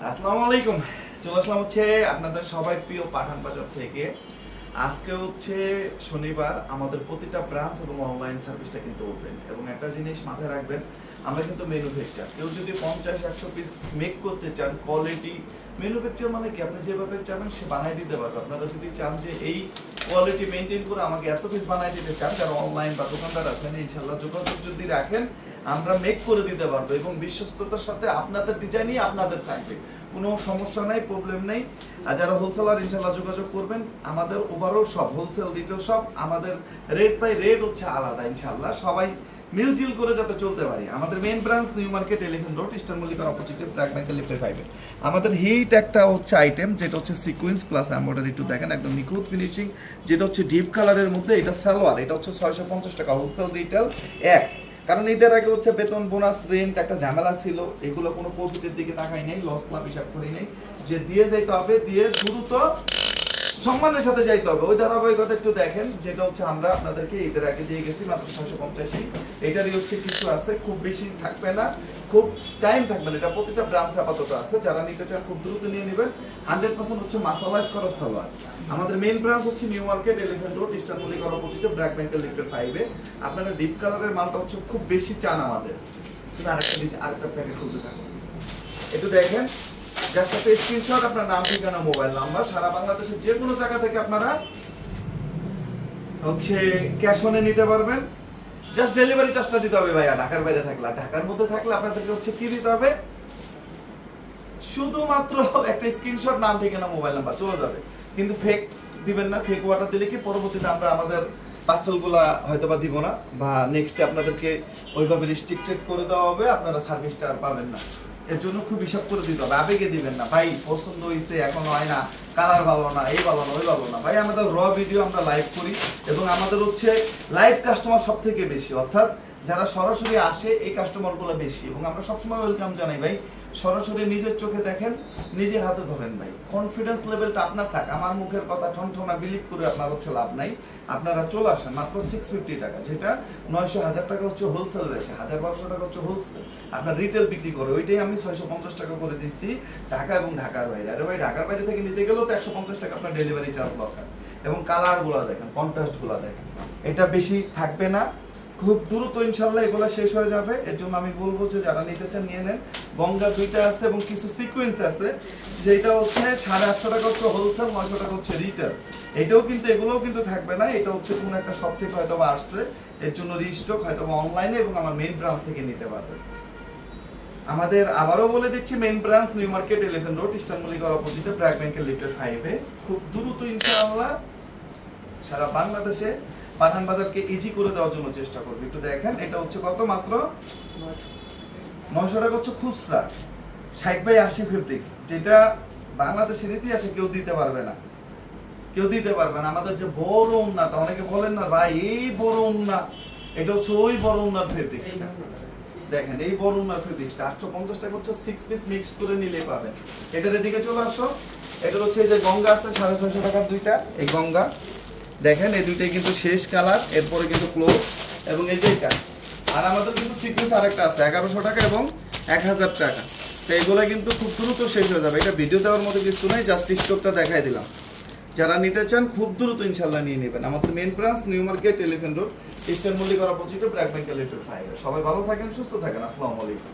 আসসালামু আলাইকুম। চলে আসলাম হচ্ছে আপনাদের সবাই প্রিয় পাঠান বাজার থেকে। আজকে হচ্ছে শনিবার, আমাদের প্রতিটা ব্রাঞ্চ এবং অনলাইন সার্ভিসটা কিন্তু ওপেন। এবং একটা জিনিস মাথায় রাখবেন, আমরা কিন্তু ম্যানুফ্যাকচার, কেউ যদি 50-100 পিস মেক করতে চান, কোয়ালিটি ম্যানুফ্যাকচার মানে কি, আপনি যেভাবে চাবেন সে বানাই দিতে পারবে। আপনারা যদি চান যে এই কোয়ালিটি মেনটেন করে আমাকে এত পিস বানাই দিতে চান, যারা অনলাইন বা দোকানদার আছেন, ইনশাল্লাহ যোগাযোগ যদি রাখেন আমরা মেক করে দিতে পারবো। এবং বিশ্বস্ততার সাথে আপনাদের ডিজাইনই আপনাদের থাকবে, কোনো সমস্যা নাই, প্রবলেম নেই। আর যারা হোলসেলার ইনশাল্লাহ যোগাযোগ করবেন। আমাদের ওভারঅল সব হোলসেল রিটেল সব, আমাদের রেট বাই রেট হচ্ছে আলাদা। ইনশাল্লাহ সবাই মিলজিল করে যাতে চলতে পারি। আমাদের main branch New Market 11 Road, Eastern মল্লিকার অপোজিটে ব্র্যাক ব্যাংকের লিফটের 5 আমাদের হিট একটা হচ্ছে আইটেম, যেটা হচ্ছে সিকোয়েন্স প্লাস এমব্রয়ডারি। একটু দেখেন একদম নিখুঁত ফিনিশিং, যেটা হচ্ছে ডিপ কালারের মধ্যে। এটা সালোয়ার, এটা হচ্ছে 650 টাকা হোলসেল রিটেল এক। কারণ ঈদের আগে হচ্ছে বেতন বোনাস রেন্ট একটা ঝামেলা ছিল, এগুলো কোনো প্রফিটের দিকে তাকাই নেই, লস লাভ হিসাব করি নেই, যে দিয়ে যাইতে হবে, দিয়ে দ্রুত সম্মানের সাথে যাইতে হবে। ওই ধারাবাহিকতা একটু দেখেন, যেটা হচ্ছে আমরা আপনাদেরকে ঈদের আগে দিয়ে গেছি মাত্র 685। এটারই হচ্ছে কিছু আছে, খুব বেশি থাকবে না, খুব টাইম থাকবে না। এটা প্রতিটা ব্রাঞ্চে আপাতত আছে, যারা নিতে চান খুব দ্রুত নিয়ে নেবেন। 100% হচ্ছে মাসালাইজ করা সালোয়ার। আমাদের মেইন ব্রাঞ্চ হচ্ছে নিউ মার্কেট 11 রোড, ইস্টার্ন মল্লিকার অপোজিটে ব্র্যাক ব্যাংকের লিফটের 5 আপনারা ডিপ কালারের মালটা হচ্ছে খুব বেশি চান আমাদের। কিন্তু আরেকটা প্যাকেট খুলতে থাকুন, একটু দেখেন। জাস্ট একটা স্ক্রিনশট, আপনার নাম, ঠিকানা, মোবাইল নাম্বার, সারা বাংলাদেশের যে কোনো জায়গা থেকে আপনারা হচ্ছে ক্যাশ অনে নিতে পারবেন। জাস্ট ডেলিভারি চার্জটা দিতে হবে ভাইয়া, ঢাকার বাইরে থাকলে। ঢাকার মধ্যে থাকলে আপনাদেরকে হচ্ছে কি দিতে হবে, শুধুমাত্র একটা স্ক্রিনশট, নাম, ঠিকানা, মোবাইল নাম্বার, চলে যাবে। কিন্তু ফেক দিবেন না। ফেক অর্ডার দিলে কি পরবর্তীতে আমরা আমাদের পার্সেলগুলা হয়তো বা দিব না, বা নেক্সটে আপনাদেরকে ওইভাবে রিস্ট্রিক্টেড করে দেওয়া হবে, আপনারা সার্ভিসটা আর পাবেন না। এর জন্য খুব হিসাব করে দিতে হবে, আবেগে দিবেন না। ভাই পছন্দ হয়েছে, এখন হয় না, কালার ভালো না, এই ভালো না, ওই ভালো না। ভাই আমাদের র ভিডিও আমরা লাইভ করি, এবং আমাদের হচ্ছে লাইভ কাস্টমার সব থেকে বেশি, অর্থাৎ যারা সরাসরি আসে এই কাস্টমারগুলো বেশি। এবং আমরা সবসময় ওয়েলকাম জানাই ভাই, সরাসরি নিজের চোখে দেখেন, নিজের হাতে ধরেন ভাই। কনফিডেন্স লেভেলটা আপনার থাক, আমার মুখের কথা ঠনঠনা বিলিভ করে আপনার হচ্ছে লাভ নাই। আপনারা চলে আসেন মাত্র 650 টাকা, যেটা 900-1000 টাকা হচ্ছে হোলসেল রয়েছে, 1000-1200 টাকা হচ্ছে হোলসেল আপনার রিটেল বিক্রি করে, ওইটাই আমি 650 টাকা করে দিচ্ছি ঢাকা এবং ঢাকার বাইরে। আরে ভাই ঢাকার বাইরে থেকে নিতে গেলেও তো 150 টাকা আপনার ডেলিভারি চার্জ দরকার। এবং কালারগুলো দেখেন, কন্ট্রাস্টগুলো দেখেন, এটা বেশি থাকবে না, খুব দ্রুত ইনশাল্লাহ এগুলো শেষ হয়ে যাবে। এর জন্য আমি বলবো যে যারা নিতে চান নিয়ে নেন। গঙ্গা 2টা আছে এবং কিছু সিকোয়েন্স আছে, যেটা হচ্ছে 850 টাকা হচ্ছে হোলসেল, 900 টাকা হচ্ছে রিটেল। এটাও কিন্তু, এগুলোও কিন্তু থাকবে না। এটা হচ্ছে কোনো একটা শপ থেকে হয়তো বা আসছে, এর জন্য রিস্টক হয়তো বা অনলাইনে এবং আমার মেইন ব্রাঞ্চ থেকে নিতে পারবে। আমাদের আবারও বলে দিচ্ছি, main branch New Market 11 Road, Eastern মল্লিকার অপোজিটে ব্র্যাক ব্যাংকের লিফটের 5 খুব দ্রুত ইনশাআল্লাহ সারা বাংলাদেশে পাঠান বাজারকে ইজি করে দেওয়ার জন্য চেষ্টা করবে। একটু দেখেন, এটা হচ্ছে কত, মাত্র 900 টাকা হচ্ছে খুচরা, 60/80 ফেব্রিক্স, যেটা বাংলাদেশের ইতিহাসে কেউ দিতে পারবে না, কেউ দিতে পারবে না। আমাদের যে বড় উন্নাটা, অনেকে বলেন না ভাই এই বড় উন্না, এটা হচ্ছে ওই বড় উন্নার ফেব্রিক্সটা। দেখেন এই বড় উন্নার ফেব্রিক্সটা 850 টাকা হচ্ছে 6 পিস মিক্স করে নিলে পাবেন। এটার এদিকে চলে আসো, এটা হচ্ছে এই যে গঙ্গা আছে 650 টাকার 2টা, এই গঙ্গা দেখেন, এই দুইটাই কিন্তু শেষ কালার, এরপরে কিন্তু ক্লোজ, এবং এই যে এটা। আর আমাদের কিন্তু সিকোয়েন্স আরেকটা আছে 1100 টাকা এবং 1000 টাকা। তো এগুলো কিন্তু খুব দ্রুত শেষ হয়ে যাবে। এটা ভিডিও দেওয়ার মতো কিছু নাই, জাস্ট স্টকটা দেখাই দিলাম। যারা নিতে চান খুব দ্রুত ইনশাল্লাহ নিয়ে নেবেন। আমাদের main branch New Market 11 Road, Eastern মল্লিকার অপোজিটে ব্র্যাক ব্যাংকের লিফটের 5 সবাই ভালো থাকেন, সুস্থ থাকেন। আসসালামু আলাইকুম।